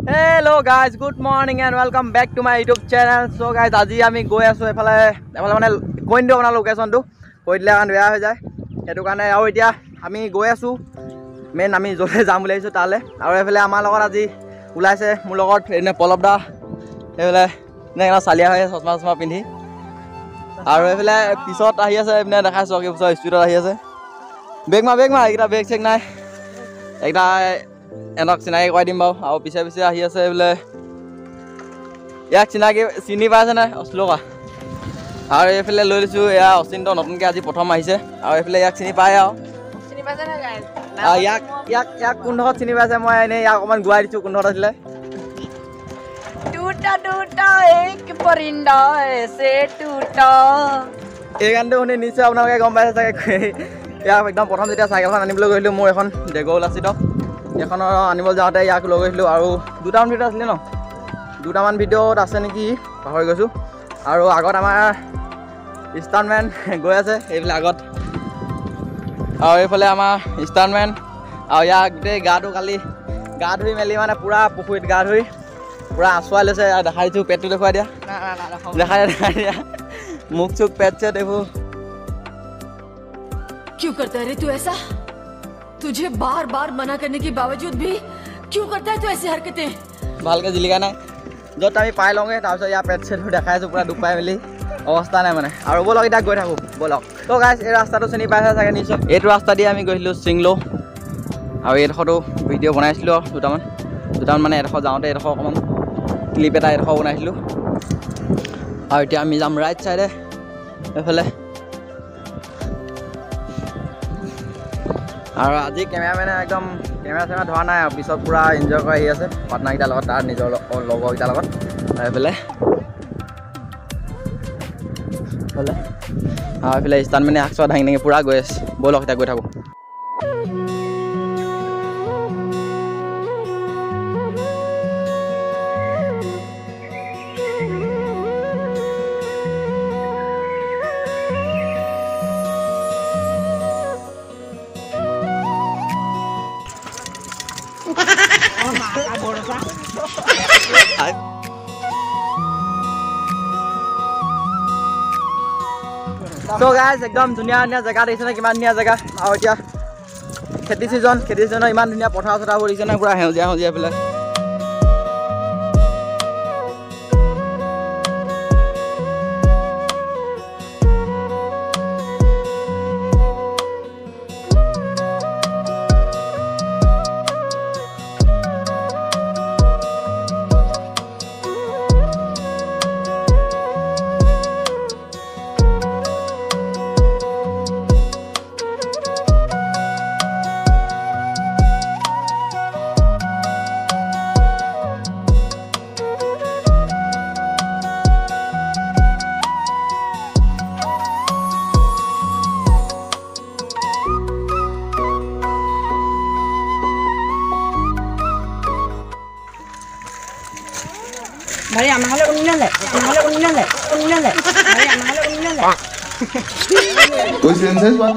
Hello guys, good morning and welcome back to my YouTube channel. So guys, আজি আমি গৈ আছো এফালে মানে কৈ দিও আপোনাৰ লোকেশনটো কৈ দিলে কাৰণ বেয়া হৈ যায় সেইটো কাৰণে আৰু এতিয়া আমি গৈ আছো মেন আমি জলে যাম বুলি আহিছো তালে আৰু এফালে আমাৰ লগত আজি ওলাইছে মোৰ লগত এনে পলবদা এফালে নেগা চালিয়া হৈ চশমা পিন্ধি আৰু এফালে পিছত আহি আছে এনে দেখাইছো কি পিছত স্পিডত আহি আছে বেগ মা এইটা বেগ চেক নাই একটা এনক চিনাকি কৰাই দিম বাৰু আৰু পিছে পিছে আহি আছে বোলে ইয়াক চিনাকি চিনি পাইছে নাই অশ্লোকা আৰু এইফালে লৈ লৈছোঁ এয়া অচিন্ত নতুনকৈ আজি প্ৰথম আহিছে আৰু এইফালে ইয়াক চিনি পায় আৰু চিনি পাইছে নে গাইজ ইয়াক কোনডোখৰত চিনি পাইছে মই এনেই ইয়াক অকণমান গুৱাই দিছোঁ কোনডোখৰত আছিলে টুটা এক পৰিন্দা এছে টুটা এই গানটো শুনি নিশ্চয় আপোনালোকে গম পাইছে চাগে ইয়াক একদম প্ৰথম যেতিয়া চাইকেলখন আনিবলৈ গৈছিলোঁ মোৰ এখন ডেগৌল আছিলক এইখনৰ আনিবলৈ যাওঁতে ইয়াক লৈ গৈছিলোঁ আৰু দুটামান ভিডিঅ' আছিলে ন দুটামান ভিডিঅ'ত আছে নেকি পাহৰি গৈছোঁ আৰু আগত আমাৰ ষ্টাণ্টমেন গৈ আছে এইফালে আগত আৰু এইফালে আমাৰ ষ্টাণ্টমেন আৰু ইয়াক গোটেই গাটো কালি গা ধুই মেলি মানে পূৰা পুখুৰীত গা ধুই পূৰা আঁচুৱাই লৈছে আৰু দেখাই দিছোঁ পেটটো দেখুৱাই দিয়া দেখাই দিয়া মুখ চুখ পেট চেট এইবোৰ क्यों करता है रे तू ऐसा तुझे बार बार मना करने के बावजूद भी क्यों करता है तू ऐसी हरकतें ভালকৈ জিলিকা নাই য'ত আমি পাই লওঁগৈ তাৰপিছত ইয়াৰ পেট চেটবোৰ দেখাই আছোঁ পূৰা দুখ পাই মেলি অৱস্থা নাই মানে আৰু ব'লক এতিয়া গৈ থাকোঁ ব'লক তো গাইজ এই ৰাস্তাটো চিনি পাইছে চাগে নিশ্চয় এইটো ৰাস্তা দি আমি গৈছিলোঁ চিংলো আৰু এইডোখৰতো ভিডিঅ' বনাইছিলোঁ আৰু দুটামান মানে এডোখৰ যাওঁতে এডোখৰ অকণমান ক্লিপ এটা এডোখৰ বনাইছিলোঁ আৰু এতিয়া আমি যাম ৰাইট চাইডে এইফালে আৰু আজি কেমেৰামেনে একদম কেমেৰা চেমেৰা ধৰা নাই আৰু পিছত পূৰা এনজয় কৰি আহি আছে পাৰ্টনাৰকেইটাৰ লগত তাৰ নিজৰ লগৰকেইটাৰ লগত এইফালে আৰু এইফালে ষ্টাণ্টমেনে আগ চোৱা দাঙি পূৰা গৈ আছে ব'লক এতিয়া গৈ থাকোঁ So guys, একদম ধুনীয়া ধুনীয়া জেগা দেখিছে নে কিমান ধুনীয়া জেগা আৰু এতিয়া খেতি ছিজনৰ ইমান ধুনীয়া পথাৰ চথাৰবোৰ দেখিছে নে পূৰা সেউজীয়া পেলাই ভাই আমাহলে উন্নলে ভাই আমাহলে উন্নলে कोई सेंसेस बात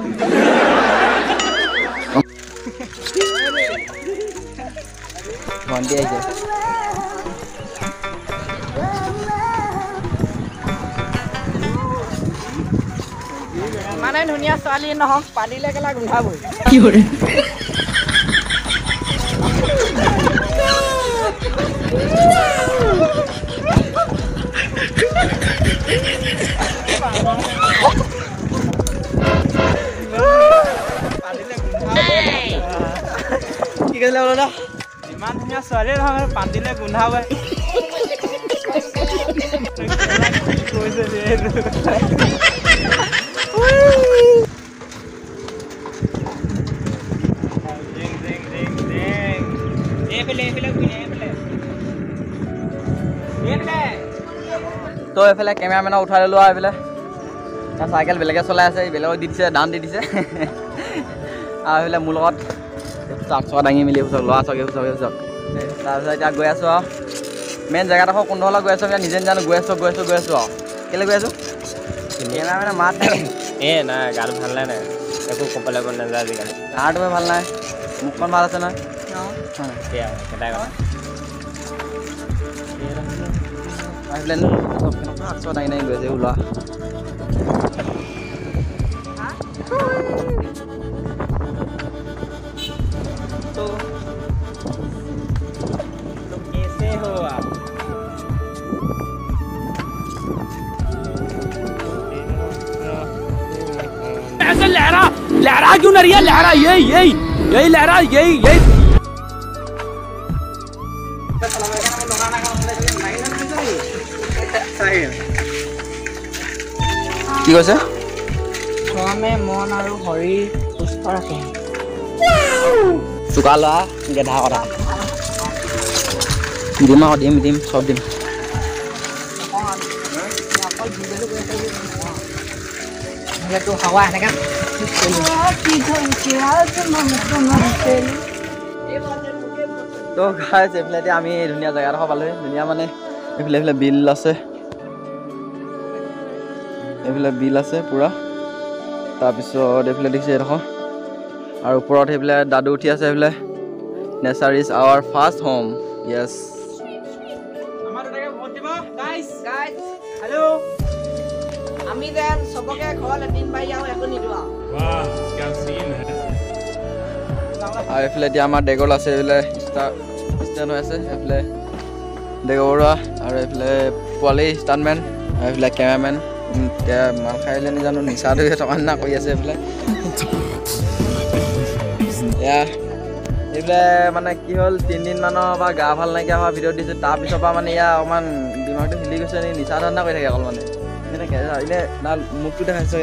ভণ্টি আহিছে মানে ধুনীয়া ছোৱালী নহওক পালিলে কেলা গোন্ধাবই কি কৰে কি কৈছিলে বোলো দা ইমান ধুনীয়া ছোৱালী নহয় পাতিলে গোন্ধাব তো এইফালে কেমেৰামেনক উঠাই ল'লোঁ আৰু এইফালে তাৰ চাইকেল বেলেগে চলাই আছে বেলেগক দি দিছে দান দি দিছে আৰু এইফালে মোৰ লগত চাক চকা দাঙি মেলি ল'ৰা চকে তাৰপিছত এতিয়া গৈ আছোঁ আৰু মেইন জেগাডোখৰ কোনডোখৰলৈ গৈ আছোঁ এতিয়া নিজে জানো গৈ আছোঁ আৰু কেলৈ গৈ আছোঁ কেমেৰামেনে মাত নাই গাটো ভাল নাই একো ক'বলৈ নাযায় আজিকালি গাটো ভাল নাই মুখখন ভাল আছে নহয় সেয়াই কেইটাই কথা এইফালে চব কেনেকুৱা আছো দাঙি দাঙি গৈ আছে ওলোৱা ऐसे लहरा क्यों नहीं है लहरा यही लहरा यही কি কৈছে ধৰ্মে মন আৰু শৰীৰ সুস্থ ৰাখে চোকা লোৱা গেধা কথা দিম আকৌ দিম চব দিম সেইটো হাৱা এনেকে তো গাইছ এইফালে এতিয়া আমি ধুনীয়া জেগা এডোখৰ পালোহি ধুনীয়া মানে এইফালে বিল আছে এইফালে বিল আছে পুৰা তাৰপিছত এইফালে দেখিছে এডোখৰ আৰু ওপৰত সেইফালে দাদু উঠি আছে এইফালে nature is our first home yes hello' আমি যেন চবকে ঘৰ লেট্ৰিন পাই যাওঁ একো নিদিওঁ আৰু এইফালে এতিয়া আমাৰ ডেগল আছে এইফালে ষ্টেণ্ড হৈ আছে এইফালে ডেগৰ বৰুৱা আৰু এইফালে পোৱালি ষ্টাণ্টমেন আৰু এইফালে কেমেৰামেন এতিয়া মাল খাই আহিলে নাজানো নিচা ধৰি থকা নিচিনা কৰি আছে এইফালে এয়া এইফালে মানে কি হ'ল 3 দিনমানৰ পৰা গা ভাল নাইকিয়া হোৱা ভিডিঅ' দিছোঁ তাৰপিছৰ পৰা মানে ইয়াৰ অকণমান দিমাগটো হিলি গৈছে নেকি নিচা ধান্দা কৰি থাকে অকল মানে এনেকৈ এনে না মুখটো দেখাইছে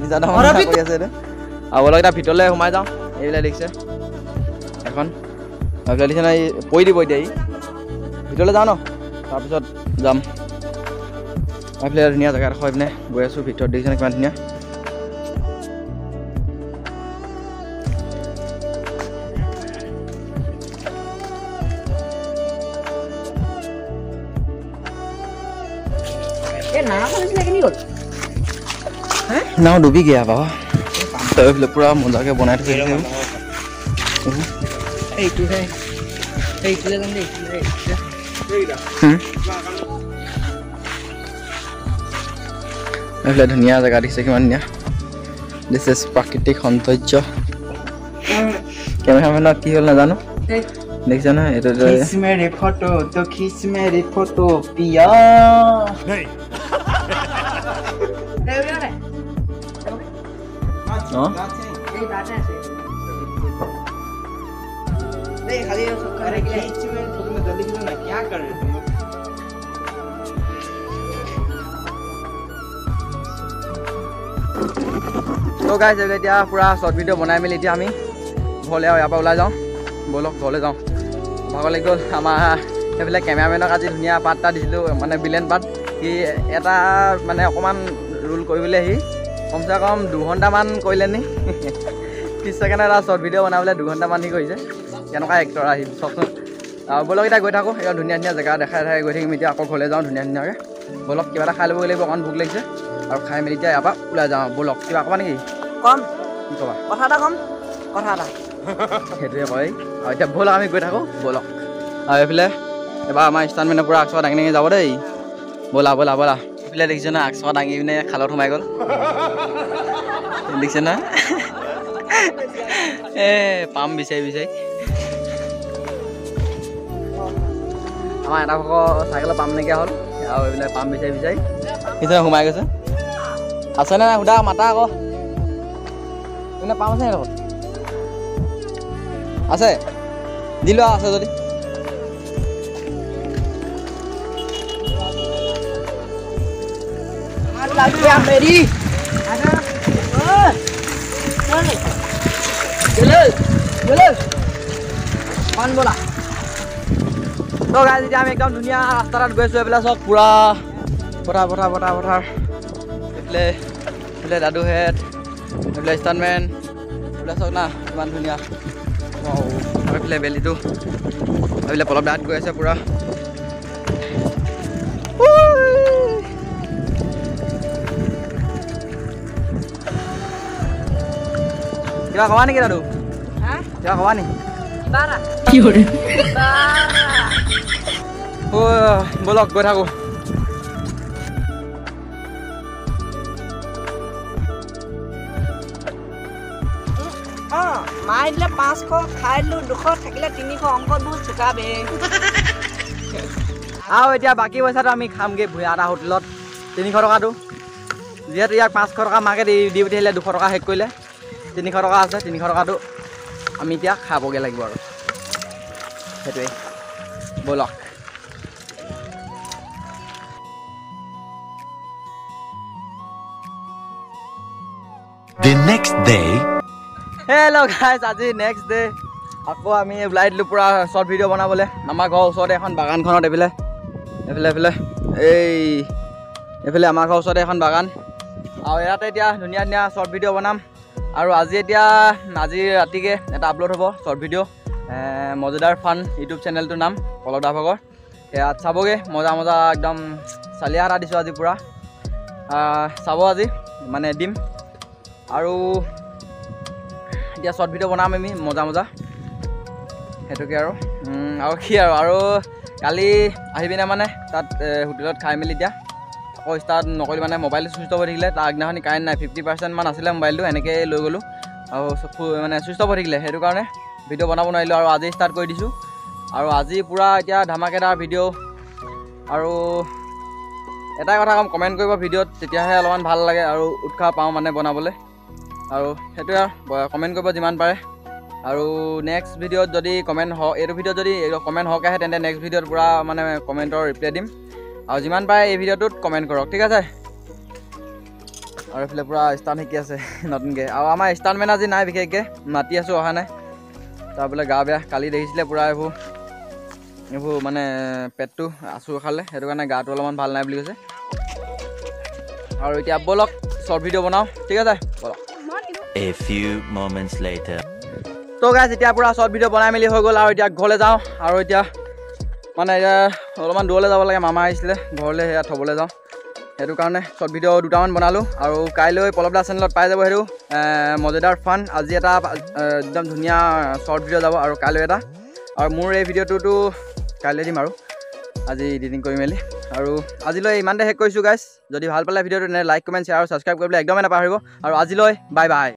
নিচা ধান্দা কৰি আছে এতিয়া আৰু অলপ এতিয়া ভিতৰলৈ সোমাই যাওঁ এইবিলাক দেখিছে এখন এইবিলাক দেখিছে নাই পৰি দিব এতিয়া ভিতৰলৈ যাওঁ ন তাৰপিছত যাম এইফালে ধুনীয়া জেগা এডোখৰ এইপিনে গৈ আছোঁ ভিতৰত দেখিছেনে কিমান ধুনীয়া নাও ডুবি গিয়া বাবা এইফালে পুৰা মজাকে বনাই থৈছে এইফালে ধুনীয়া জেগা দেখিছে কিমান ধুনীয়া দিছ ইজ প্ৰাকৃতিক সৌন্দৰ্য কেমেৰামেনৰ কি হ'ল নাজানো দেখিছে নহয় এইটো ফটো পিয়া তো গাইছ এতিয়া পুৰা শ্বৰ্ট ভিডিঅ' বনাই মেলি এতিয়া আমি ঘৰলৈ আৰু ইয়াৰ পৰা ওলাই যাওঁ ব'লক ঘৰলৈ যাওঁ ভাগৰ লাগি গ'ল আমাৰ সেইফালে কেমেৰামেনক আজি ধুনীয়া পাত এটা দিছিলোঁ মানে বিলেন পাত সি এটা মানে অকণমান ৰোল কৰিবলৈ সি কমচে কম 2 ঘণ্টামান কৰিলে নি 30 ছেকেণ্ড এটা শ্বৰ্ট ভিডিঅ' বনাবলৈ 2 ঘণ্টামান সি কৰিছে কেনেকুৱা এক্টৰ আহি চাওকচোন ব'লক এতিয়া গৈ থাকোঁ এতিয়া ধুনীয়া ধুনীয়া জেগা দেখাই গৈ থাকিম এতিয়া আকৌ ঘৰলৈ যাওঁ ধুনীয়াকৈ ব'লক কিবা এটা খাই ল'ব লাগিব অকণমান ভোক লাগিছে আৰু খাই মেলি এতিয়া ইয়াৰ পৰা ওলাই যাওঁ ব'লক কিবা ক'বা নেকি কম কি ক'বা কথা এটা ক'ম কথা এটা সেইটোৱে কয় আৰু এতিয়া ব'লক আমি গৈ থাকোঁ ব'লক আৰু এইফালে এবাৰ আমাৰ ষ্টাণ্টমেনে পূৰা আকচৰ দাঙি দাঙি যাব দেই ব'লা এইফালে দেখিছে নহয় আকচৰ দাঙি পিনে খালত সোমাই গ'ল দেখিছে নহয় পাম বিচাৰি আমাৰ এটা ভাগৰ চাইকেলৰ পাম নাইকিয়া হ'ল আৰু এইফালে পাম বিচাৰি কিছুমানে সোমাই গৈছে আছেনে নাই সুধা মাতা আকৌ এইপিনে পাম আছে লগত আছে দি লোৱা আছে যদি তো গাইজ এতিয়া আমি একদম ধুনীয়া ৰাস্তা এটাত গৈ আছোঁ এইফালে চব পুৰা পথাৰ এইফালে দাদুহেঁত এইফালে ষ্টাণ্টমেন এইফালে চাওক না ইমান ধুনীয়া আৰু এইফালে বেলিটো এইফালে পলপ দাহঁত গৈ আছে পুৰা কিবা ক'বা নেকি দাদু কিবা ক'বা নেকি ব'লক গৈ থাকোঁ। মাৰি দিলে 500 খাই দিলোঁ 200 থাকিলে 300 অংকত বহুত চোকা বে আৰু এতিয়া বাকী পইচাটো আমি খামগৈ ভূঞা এটা হোটেলত 300 টকাটো যিহেতু ইয়াক 500 টকা মাকে দি পঠিয়ালে 200 টকা শেষ কৰিলে 300 টকা আছে 300 টকাটো আমি এতিয়া খাবগৈ লাগিব আৰু সেইটোৱেই ব'লক। The next day. Hello' guys, আজি নেক্সট ডে আকৌ আমি ওলাই দিলোঁ পূৰা শ্বৰ্ট ভিডিঅ' বনাবলৈ। আমাৰ ঘৰৰ ওচৰতে এখন বাগানখনত এইফালে এইফালে আমাৰ ঘৰৰ ওচৰতে এখন বাগান আৰু ইয়াতে এতিয়া ধুনীয়া ধুনীয়া শ্বৰ্ট ভিডিঅ' বনাম। আৰু আজি ৰাতিকৈ এটা আপলোড হ'ব শ্বৰ্ট ভিডিঅ' মজুদাৰ ফান ইউটিউব চেনেলটোৰ নাম পল্লৱ দা ভাগৰ। ইয়াত চাবগৈ মজা মজা একদম চালিয়া এটা দিছোঁ আজি পূৰা চাব আজি মানে দিম। আৰু এতিয়া শ্বৰ্ট ভিডিঅ' বনাম আমি মজা সেইটোকে আৰু কি আৰু কালি আহি পিনে মানে তাত হোটেলত খাই মেলি এতিয়া আকৌ ষ্টাৰ্ট নকৰিলোঁ মানে মোবাইলটো চুইচ অফ হৈ থাকিলে। তাৰ আগদিনাখনি কাৰেণ্ট নাই 50% মান আছিলে মোবাইলটো এনেকৈ লৈ গ'লোঁ আৰু মানে চুইচ অফ হৈ থাকিলে সেইটো কাৰণে ভিডিঅ' বনাব নোৱাৰিলোঁ আৰু আজি ষ্টাৰ্ট কৰি দিছোঁ। আৰু আজি পূৰা এতিয়া ধামাকেদাৰ ভিডিঅ' আৰু এটাই কথা ক'ম, কমেণ্ট কৰিব ভিডিঅ'ত তেতিয়াহে অলপমান ভাল লাগে আৰু উৎসাহ পাওঁ মানে বনাবলৈ। আৰু সেইটোৱে কমেণ্ট কৰিব যিমান পাৰে। আৰু নেক্সট ভিডিঅ'ত যদি এইটো ভিডিঅ'ত যদি কমেণ্ট হওক আহে তেন্তে নেক্সট ভিডিঅ'ত পূৰা মানে কমেণ্টৰ ৰিপ্লাই দিম। আৰু যিমান পাৰে এই ভিডিঅ'টোত কমেণ্ট কৰক, ঠিক আছে। আৰু এইফালে পূৰা ষ্টাণ্ট শিকি আছে নতুনকৈ। আৰু আমাৰ ষ্টাণ্টমেন আজি নাই, বিশেষকৈ মাতি আছোঁ অহা নাই। তাৰ বোলে গা বেয়া, কালি দেখিছিলে পূৰা এইবোৰ মানে পেটটো আঁচুৰ খালে সেইটো কাৰণে গাটো অলপমান ভাল নাই বুলি কৈছে। আৰু এতিয়া ব'লক শ্বৰ্ট ভিডিঅ' বনাওঁ, ঠিক আছে ব'লক। A few moments later. তো গাইজ এতিয়া পূৰা শ্বৰ্ট ভিডিঅ' বনাই মেলি হৈ গ'ল আৰু এতিয়া ঘৰলৈ যাওঁ। আৰু এতিয়া মানে অলপমান দূৰলৈ যাব লাগে, মামা আহিছিলে ঘৰলৈ, সেয়া থ'বলৈ যাওঁ। সেইটো কাৰণে শ্বৰ্ট ভিডিঅ' দুটামান বনালোঁ। আৰু কাইলৈ পল্লৱ দা চেনেলত পাই যাব সেইটো মজুদাৰ ফান। আজি এটা একদম ধুনীয়া শ্বৰ্ট ভিডিঅ' যাব আৰু কাইলৈ এটা। আৰু মোৰ এই ভিডিঅ'টোতো কাইলৈ দিম আৰু আজি এডিটিং কৰি মেলি। আৰু আজিলৈ ইমানতে শেষ কৰিছোঁ গাইজ। যদি ভাল পালে ভিডিঅ'টো তেনে লাইক কমেণ্ট শ্বেয়াৰ আৰু ছাবস্ক্ৰাইব কৰিবলৈ একদমেই নাপাহৰিব। আৰু আজিলৈ বাই বাই।